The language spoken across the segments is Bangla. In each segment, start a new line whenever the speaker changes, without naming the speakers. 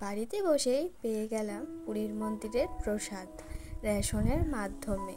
বাড়িতে বসেই পেয়ে গেলাম পুরীর মন্দিরের প্রসাদ রেশনের মাধ্যমে।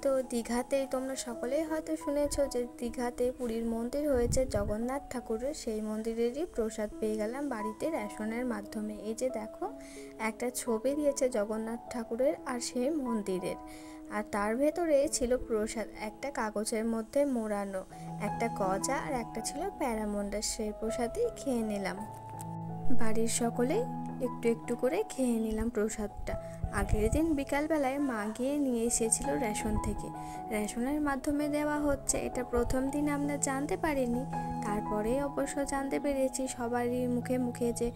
তো দীঘাতেই তোমরা সকলেই হয়তো শুনেছো যে দীঘাতে পুরীর মন্দির হয়েছে জগন্নাথ ঠাকুরের, সেই মন্দিরেরই প্রসাদ পেয়ে গেলাম বাড়িতে রেশনের মাধ্যমে। এই যে দেখো, একটা ছবি দিয়েছে জগন্নাথ ঠাকুরের আর সেই মন্দিরের, আর তার ভেতরে ছিল প্রসাদ একটা কাগজের মধ্যে মোড়ানো, একটা গজা আর একটা ছিল প্যারামন্ডা। সেই প্রসাদই খেয়ে নিলাম। বাড়ির সকলেই একটু একটু করে খেয়ে নিলাম প্রসাদটা। আগের দিন বিকালবেলায় মা গিয়ে নিয়ে এসেছিল রেশন থেকে, রেশনের মাধ্যমে দেওয়া হচ্ছে, এটা প্রথম দিন আমরা জানতে পারিনি। তারপরে অবশ্য জানতে পেরেছি সবারই মুখে মুখে যে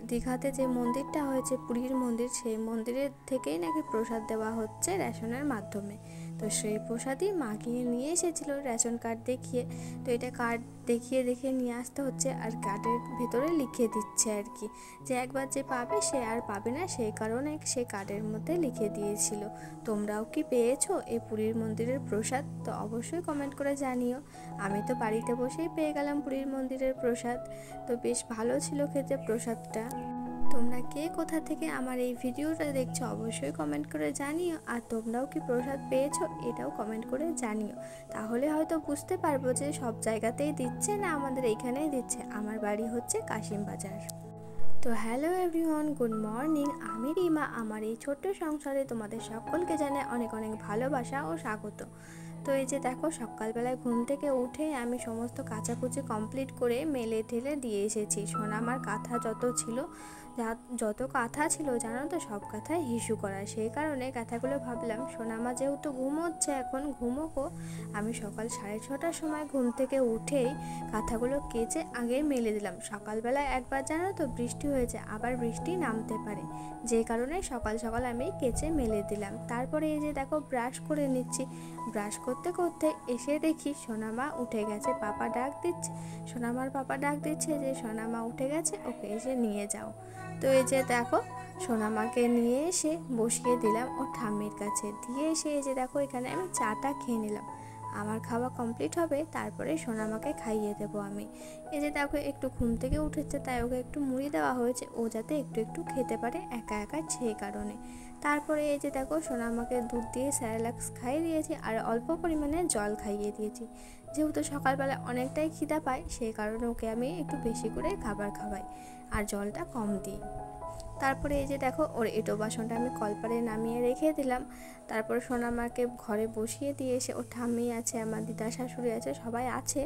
দীঘাতে যে মন্দিরটা হয়েছে পুরীর মন্দির, সেই মন্দিরের থেকেই নাকি প্রসাদ দেওয়া হচ্ছে রেশনের মাধ্যমে। তো সেই প্রসাদই মা গিয়ে নিয়ে এসেছিল রেশন কার্ড দেখিয়ে। তো এটা কার্ড দেখিয়ে নিয়ে আসতে হচ্ছে, আর কার্ডের ভেতরে লিখে দিচ্ছে আর কি, যে একবার যে পাবে সে আর পাবে না, সেই কারণে সে কার্ডের মধ্যে লিখে দিয়েছিল। তোমরাও কি পেয়েছো এই পুরীর মন্দিরের প্রসাদ? তো অবশ্যই কমেন্ট করে জানিও। আমি তো বাড়িতে বসেই পেয়ে গেলাম পুরীর মন্দিরের প্রসাদ। তো বেশ ভালো ছিল খেতে প্রসাদটা। তোমরা কে কোথা থেকে আমার এই ভিডিওটা দেখছো অবশ্যই কমেন্ট করে জানিও। আর তোমরাও কি প্রসাদ পেয়েছো এটাও কমেন্ট করে জানিও, তাহলে হয়তো বুঝতে পারবো যে সব জায়গাতেই দিচ্ছে না আমাদের এইখানেই দিচ্ছে। আমার বাড়ি হচ্ছে কাশিমবাজার। তো হ্যালো এভরিওয়ান, গুড মর্নিং। আমি রিমা। আমার এই ছোট্ট সংসারে তোমাদের সকলকে জানাই অনেক অনেক ভালোবাসা ও স্বাগত। তো এই যে দেখো, সকালবেলায় ঘুম থেকে উঠে আমি সমস্ত কাচাকুচি কমপ্লিট করে মেলে ঠেলে দিয়ে এসেছি। সোনামার কাঁথা যত কাঁথা ছিল জানো তো, সব কাঁথায় হিসু করা, সেই কারণে কাঁথাগুলো ভাবলাম সোনামা যেহেতু ঘুমোচ্ছে এখন ঘুমোকো, আমি সকাল 6:30টার সময় ঘুম থেকে উঠেই কাঁথাগুলো কেচে আগে মেলে দিলাম। সকালবেলায় একবার জানো তো বৃষ্টি হয়েছে, আবার বৃষ্টি নামতে পারে, যে কারণে সকাল সকাল আমি কেচে মেলে দিলাম। তারপরে এই যে দেখো, ব্রাশ করে নিচ্ছি। ব্রাশ করতে করতে এসে দেখি সোনামা উঠে গেছে, পাপা ডাক দিচ্ছে। সোনামার পাপা ডাক দিচ্ছে যে সোনামা উঠে গেছে, ওকে এসে নিয়ে যাও। তো এই যে দেখো, সোনামাকে নিয়ে এসে বসিয়ে দিলাম ওর ঠাম্মির কাছে, দিয়ে এসে এই যে দেখো এখানে আমি চাটা খেয়ে নিলাম। আমার খাওয়া কমপ্লিট হবে, তারপরে সোনামাকে খাইয়ে দেবো আমি। এই যে দেখো, একটু ঘুম থেকে উঠেছে তাই ওকে একটু মুড়ি দেওয়া হয়েছে, ও যাতে একটু একটু খেতে পারে একা একা, সেই কারণে। তারপরে এই যে দেখো, সোনামাকে দুধ দিয়ে স্যারেলাক্স খাইয়ে দিয়েছি আর অল্প পরিমাণে জল খাইয়ে দিয়েছি। যেহেতু সকালবেলা অনেকটাই খিদা পায়, সেই কারণে ওকে আমি একটু বেশি করে খাবার খাওয়াই আর জলটা কম দিই। তারপরে এই যে দেখো, ওর এঁটো বাসনটা আমি কলপারে নামিয়ে রেখে দিলাম। তারপরে সোনামাকে ঘরে বসিয়ে দিয়ে এসে, ওর ঠাম্মি আছে, আমার দিদা শাশুড়ি আছে, সবাই আছে,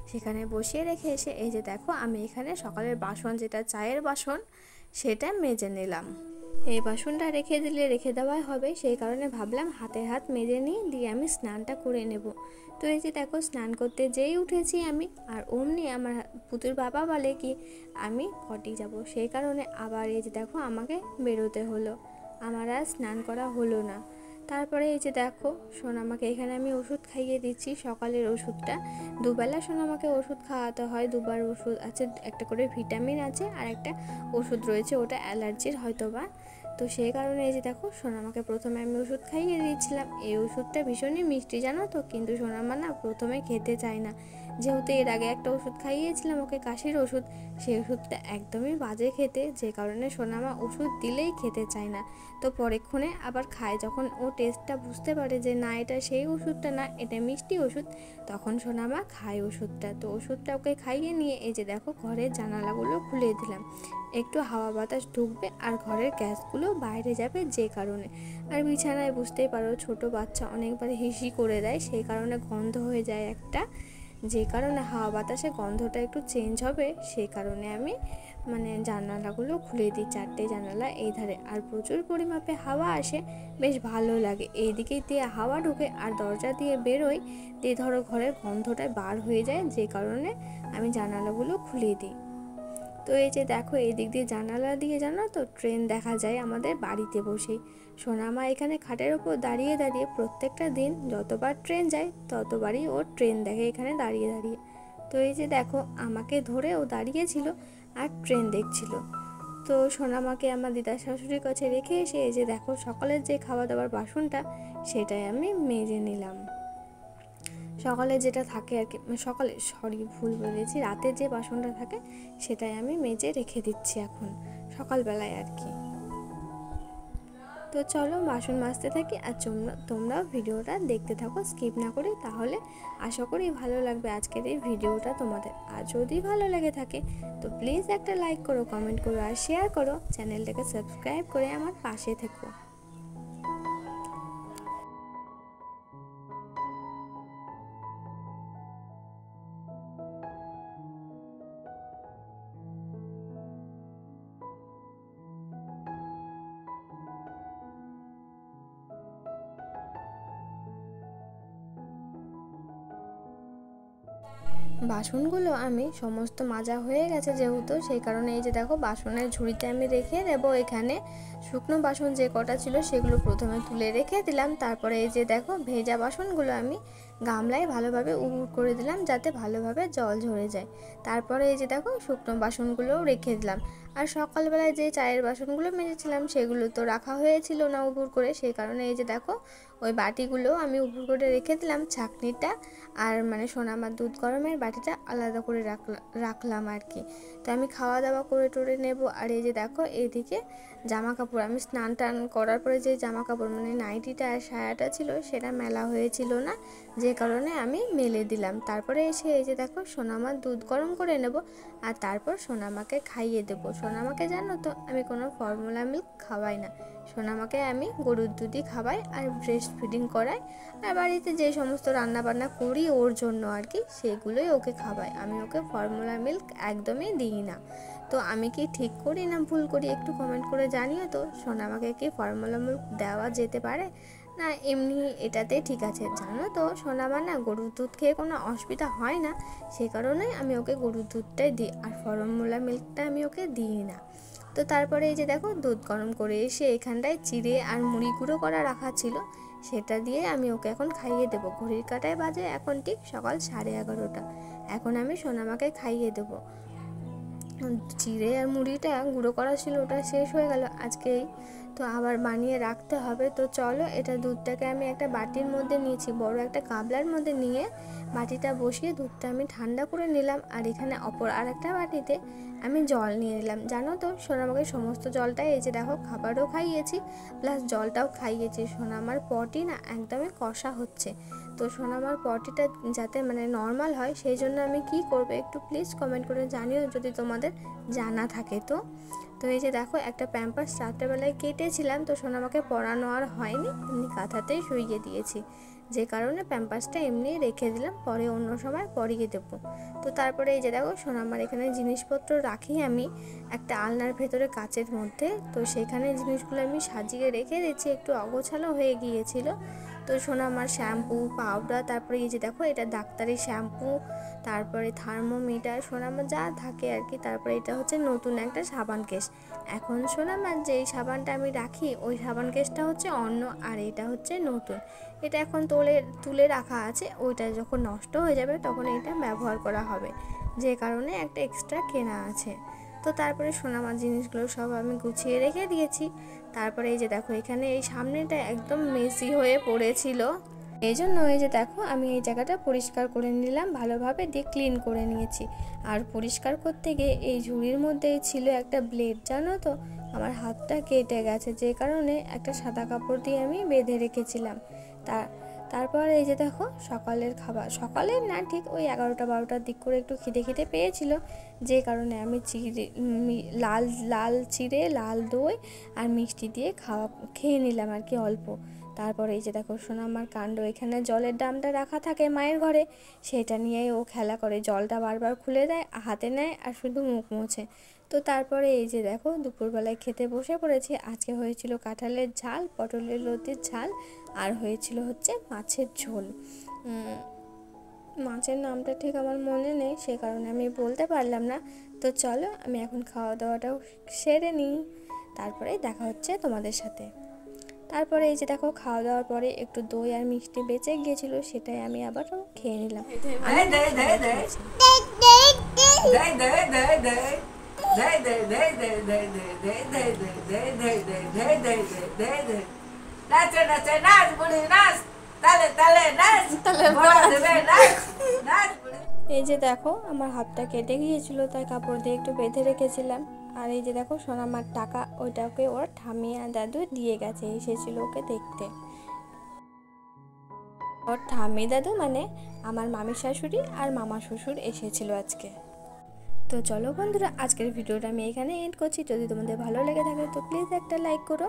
সেখানে বসিয়ে রেখে এসে এই যে দেখো, আমি এখানে সকালের বাসন, যেটা চায়ের বাসন, সেটা মেজে নিলাম। এই বাসনটা রেখে দেওয়াই হবে, সেই কারণে ভাবলাম হাতের হাত মেজে নিই, দিয়ে আমি স্নানটা করে নেব। তো এই যে দেখো, স্নান করতে যেই উঠেছি আমি, আর অমনি আমার পুতুর বাবা বলে কি আমি পটি যাব, সেই কারণে আবার এই যে দেখো আমাকে বেরোতে হলো, আমার আর স্নান করা হলো না। তারপরে এই যে দেখো, সোনামাকে এখানে আমি ওষুধ খাইয়ে দিচ্ছি, সকালের ওষুধটা। দুবেলা সোনামাকে ওষুধ খাওয়াতে হয়, দুবার ওষুধ আছে, একটা করে ভিটামিন আছে আর একটা ওষুধ রয়েছে, ওটা অ্যালার্জির হয়তোবা। তো সেই কারণে এই যে দেখো, সোনামাকে প্রথমে আমি ওষুধ খাইয়ে দিয়েছিলাম। এই ওষুধটা ভীষণই মিষ্টি জানো তো, কিন্তু সোনামা না প্রথমে খেতে চায় না। যেহেতু এর আগে একটা ওষুধ খাইয়েছিলাম ওকে, কাশির ওষুধ, সেই ওষুধটা একদমই বাজে খেতে, যে কারণে সোনামা ওষুধ দিলেই খেতে চায় না। তো পরেক্ষণে আবার খায়, যখন ও টেস্টটা বুঝতে পারে যে না এটা সেই ওষুধটা না, এটা মিষ্টি ওষুধ, তখন সোনামা খায় ওষুধটা। তো ওষুধটা ওকে খাইয়ে নিয়ে এই যে দেখো, ঘরের জানালাগুলো খুলে দিলাম, একটু হাওয়া বাতাস ঢুকবে আর ঘরের গ্যাসগুলো বাইরে যাবে, যে কারণে। আর বিছানায় বুঝতেই পারো ছোট বাচ্চা অনেকবার হিসি করে দেয়, সেই কারণে গন্ধ হয়ে যায় একটা, যে কারণে হাওয়া বাতাসে গন্ধটা একটু চেঞ্জ হবে, সেই কারণে আমি জানালাগুলো খুলে দিই, 4টে জানালা এই ধারে, আর প্রচুর পরিমাপে হাওয়া আসে, বেশ ভালো লাগে। এই দিকে দিয়ে হাওয়া ঢুকে আর দরজা দিয়ে বেরোয়, দিয়ে ধরো ঘরের গন্ধটা বার হয়ে যায়, যে কারণে আমি জানালাগুলো খুলে দিই। তো এই যে দেখো, এই দিক দিয়ে জানালা দিয়ে জানো তো ট্রেন দেখা যায় আমাদের বাড়িতে বসেই। সোনামা এখানে খাটের ওপর দাঁড়িয়ে দাঁড়িয়ে প্রত্যেকটা দিন যতবার ট্রেন যায় ততবারই ও ট্রেন দেখে এখানে দাঁড়িয়ে দাঁড়িয়ে। তো এই যে দেখো, আমাকে ধরে ও দাঁড়িয়েছিল আর ট্রেন দেখছিল। তো সোনামাকে আমার দিদা শাশুড়ির কাছে রেখে এসে এই যে দেখো, সকালের যে খাওয়া দাওয়ার বাসনটা সেটাই আমি মেজে নিলাম। সকালে যেটা থাকে আর কি, সকালে সরি ভুল বলেছি, রাতে যে বাসনটা থাকে সেটাই আমি মেজে রেখে দিচ্ছি এখন সকালবেলায় আর কি। তো চলো বাসন মাজতে থাকি, আর তোমরাও ভিডিওটা দেখতে থাকো স্কিপ না করে, তাহলে আশা করি ভালো লাগবে আজকের এই ভিডিওটা তোমাদের। আর যদি ভালো লেগে থাকে তো প্লিজ একটা লাইক করো, কমেন্ট করো আর শেয়ার করো, চ্যানেলটাকে সাবস্ক্রাইব করে আমার পাশে থেকো। বাসনগুলো আমি সমস্ত মাজা হয়ে গেছে যেহেতু, সেই কারণে এই যে দেখো বাসনের ঝুড়িতে আমি রেখে দেবো। এখানে শুকনো বাসন যে কটা ছিল সেগুলো প্রথমে তুলে রেখে দিলাম। তারপরে এই যে দেখো ভেজা বাসনগুলো আমি গামলায় ভালোভাবে উবুড় করে দিলাম যাতে ভালোভাবে জল ঝরে যায়। তারপরে এই যে দেখো শুকনো বাসনগুলোও রেখে দিলাম। আর সকালবেলায় যে চায়ের বাসনগুলো মেজেছিলাম সেগুলো তো রাখা হয়েছিল না উবুড় করে, সেই কারণে এই যে দেখো ওই বাটিগুলো আমি উবুড় করে রেখে দিলাম। ছাঁকনিটা আর মানে সোনামার দুধ গরমের বাটিটা আলাদা করে রাখলাম আর কি। তো আমি খাওয়া দাওয়া করে টোরে নেব। আর এই যে দেখো এইদিকে জামা কাপড় আমি স্নান টান করার পরে যে জামা কাপড় মানে নাইটিটা আর সায়াটা ছিল সেটা মেলা হয়েছিল না, যে কারণে আমি মেলে দিলাম। তারপরে এসে এই যে দেখো সোনামার দুধ গরম করে নেব আর তারপর সোনামাকে খাইয়ে দেবো। সোনামাকে জানো তো আমি কোনো ফর্মুলা মিল্ক খাওয়াই না, সোনামাকে আমি গরুর দুধই খাওয়াই আর ব্রেস্ট ফিডিং করাই। আর বাড়িতে যে সমস্ত রান্নাবান্না করি ওর জন্য আর কি সেগুলোই ওকে খাওয়াই, আমি ওকে ফর্মুলা মিল্ক একদমই দিই না। তো আমি কি ঠিক করি না ভুল করি একটু কমেন্ট করে জানিও তো, সোনামাকে কি ফর্মুলা মিল্ক দেওয়া যেতে পারে না এমনি এটাতেই ঠিক আছে? জানো তো সোনামা না গরুর দুধ খেয়ে কোনো অসুবিধা হয় না, সেই কারণেই আমি ওকে গরুর দুধটাই দিই আর ফর্মুলা মিল্কটা আমি ওকে দিই না। তো তারপরে এই যে দেখো দুধ গরম করে এসে এখানটায় চিড়ে আর মুড়ি গুঁড়ো করা রাখা ছিল সেটা দিয়ে আমি ওকে এখন খাইয়ে দেবো। ঘড়ির কাঁটায় বাজে এখন ঠিক সকাল 11:30। এখন আমি সোনামাকে খাইয়ে দেবো। চিড়ে আর মুড়িটা গুঁড়ো করা ছিল ওটা শেষ হয়ে গেল আজকেই, তো আবার বানিয়ে রাখতে হবে। তো চলো এটা দুধটাকে আমি একটা বাটির মধ্যে নিয়েছি, বড় একটা গামলার মধ্যে নিয়ে বাটিটা বসিয়ে দুধটা আমি ঠান্ডা করে নিলাম। আর এখানে অপর আর একটা বাটিতে আমি জল নিয়ে নিলাম। জানো তো সোনামাকে সমস্ত জলটাই এই যে দেখো খাবারও খাইয়েছি প্লাস জলটাও খাইয়েছি। সোনামার পটি না একদমই কষা হচ্ছে, তো সোনামার পটিটা যাতে মানে নর্মাল হয় সেই জন্য আমি কি করব একটু প্লিজ কমেন্ট করে জানিও যদি তোমাদের জানা থাকে। তো এই যে দেখো একটা প্যাম্পাস রাত্রেবেলায় কেটেছিলাম, তো সোনামাকে পরানো আর হয়নি, এমনি কাঁথাতেই শুইয়ে দিয়েছি, যে কারণে প্যাম্পাসটা এমনি রেখে দিলাম, পরে অন্য সময় পরিয়ে দেবো। তো তারপরে এই যে দেখো সোনামার এখানে জিনিসপত্র রাখি আমি একটা আলনার ভেতরে কাচের মধ্যে, তো সেখানে জিনিসগুলো আমি সাজিয়ে রেখে দিচ্ছি, একটু অগোছালো হয়ে গিয়েছিল। তো সোনামার শ্যাম্পু পাউডার, তারপরে এই যে দেখো এটা ডাক্তারি শ্যাম্পু, তারপরে থার্মোমিটার সোনামার যা থাকে আর কি। তারপরে এটা হচ্ছে নতুন একটা সাবান কেস। এখন সোনামার যেই সাবানটা আমি রাখি ওই সাবান কেসটা হচ্ছে অন্য, আর এটা হচ্ছে নতুন। এটা এখন তুলে রাখা আছে, ওইটা যখন নষ্ট হয়ে যাবে তখন এটা ব্যবহার করা হবে, যে কারণে একটা এক্সট্রা কেনা আছে। তো তারপরে সোনামার জিনিসগুলো সব আমি গুছিয়ে রেখে দিয়েছি। তারপরে এই যে দেখো এখানে এই সামনেটা একদম মেসি হয়ে পড়েছিল, এই জন্য এই যে দেখো আমি এই জায়গাটা পরিষ্কার করে নিলাম, ভালোভাবে দিয়ে ক্লিন করে নিয়েছি। আর পরিষ্কার করতে গিয়ে এই ঝুড়ির মধ্যেই ছিল একটা ব্লেড, জানো তো আমার হাতটা কেটে গেছে, যে কারণে একটা সাদা কাপড় দিয়ে আমি বেঁধে রেখেছিলাম। তারপর এই যে দেখো সকালের খাবার, সকালের না ঠিক ওই 11টা-12টার দিক করে একটু খিদে পেয়েছিল, যে কারণে আমি লাল চিড়ে লাল দই আর মিষ্টি দিয়ে খেয়ে নিলাম আর কি অল্প। তারপরে এই যে দেখো সোনামার কাণ্ড, এখানে জলের ড্রামটা রাখা থাকে মায়ের ঘরে, সেটা নিয়েই ও খেলা করে, জলটা বারবার খুলে দেয় হাতে নেয় আর শুধু মুখ মুছে। তো তারপরে এই যে দেখো দুপুরবেলায় খেতে বসে পড়েছি। আজকে হয়েছিল কাঁঠালের ঝাল, পটলের লতির ঝাল আর হয়েছিল হচ্ছে মাছের ঝোল। মাছের নামটা ঠিক আমার মনে নেই, সে কারণে আমি বলতে পারলাম না। তো চলো আমি এখন খাওয়া দাওয়াটাও সেরে নিই, তারপরে দেখা হচ্ছে তোমাদের সাথে। তারপরে এই যে দেখো খাওয়া দাওয়ার পরে একটু দই আর মিষ্টি বেঁচে গিয়েছিল, সেটাই আমি আবারও খেয়ে নিলাম। এই যে দেখো আমার হাতটা কেটে গিয়েছিল, তাই কাপড় দিয়ে একটু বেঁধে রেখেছিলাম। আর এই যে দেখো সোনামার টাকা, ওইটাকে ওর ঠাম্মি আর দাদু দিয়ে গেছে, এসেছিল ওকে দেখতে। ওর ঠাম্মি দাদু মানে আমার মামির শাশুড়ি আর মামা শ্বশুর এসেছিল আজকে। তো চলো বন্ধুরা, আজকের ভিডিওটা আমি এখানে এন্ড করছি। যদি তোমাদের ভালো লেগে থাকে তো প্লিজ একটা লাইক করো।